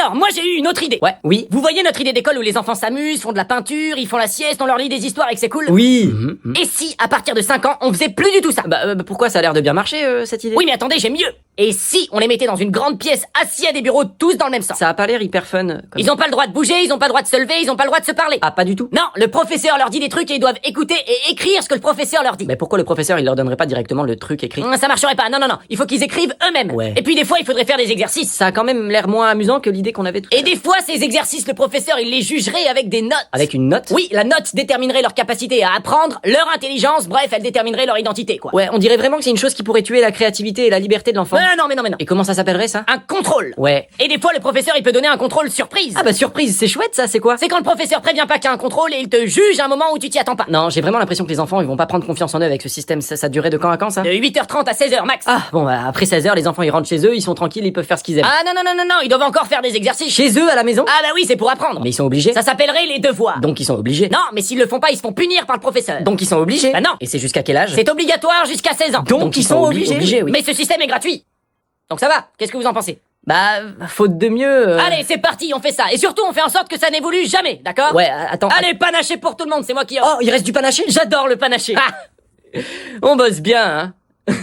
Alors, moi j'ai eu une autre idée. Ouais, oui. Vous voyez notre idée d'école où les enfants s'amusent, font de la peinture, ils font la sieste, on leur lit des histoires et que c'est cool? Oui. Et si, à partir de 5 ans, on faisait plus du tout ça? Pourquoi ça a l'air de bien marcher, cette idée? Oui, mais attendez, j'ai mieux. Et si on les mettait dans une grande pièce, assis à des bureaux, tous dans le même sens? Ça a pas l'air hyper fun. Ils ont pas le droit de bouger, ils ont pas le droit de se lever, ils ont pas le droit de se parler. Ah, pas du tout? Non, le professeur leur dit des trucs et ils doivent écouter et écrire ce que le professeur leur dit. Mais pourquoi le professeur, il leur donnerait pas directement le truc écrit? Ça marcherait pas, non, il faut qu'ils écrivent eux-mêmes. Ouais. Et puis des fois, il faudrait faire des exercices. Ça a quand même l'air moins amusant que l'idée qu'on avait tout à Et l'heure. des fois, ces exercices, le professeur, il les jugerait avec des notes. Avec une note? Oui, la note déterminerait leur capacité à apprendre, leur intelligence, bref, elle déterminerait leur identité, quoi. Ouais, on dirait vraiment que c'est une chose qui pourrait tuer la créativité et la liberté de l'enfant. Non. Et comment ça s'appellerait, ça? Un contrôle. Ouais. Et des fois, le professeur, il peut donner un contrôle surprise. Ah surprise, c'est chouette ça, c'est quoi? C'est quand le professeur prévient pas qu'il y a un contrôle et il te juge à un moment où tu t'y attends pas. Non, j'ai vraiment l'impression que les enfants, ils vont pas prendre confiance en eux avec ce système. Ça durait de quand à quand, ça? De 8h30 à 16h max. Ah, bon, après 16h, les enfants, ils rentrent chez eux, ils sont tranquilles, ils peuvent faire ce qu'ils aiment. Ah non, ils doivent encore faire des exercices. Chez eux, à la maison? Ah bah oui, c'est pour apprendre. Mais ils sont obligés. Ça s'appellerait les devoirs. Donc ils sont obligés. Non, mais s'ils le font pas, ils se font punir par le professeur. Donc ils sont obligés. Bah non. Et c'est jusqu'à quel âge? C'est obligatoire jusqu'à 16 ans. Donc ils sont obligés, oui. Mais ce système est gratuit. Donc ça va, qu'est-ce que vous en pensez? Faute de mieux. Allez, c'est parti, on fait ça. Et surtout, on fait en sorte que ça n'évolue jamais, d'accord? Ouais, attends. Allez, panaché pour tout le monde, c'est moi qui... Oh, il reste du panaché? J'adore le panaché. On bosse bien, hein.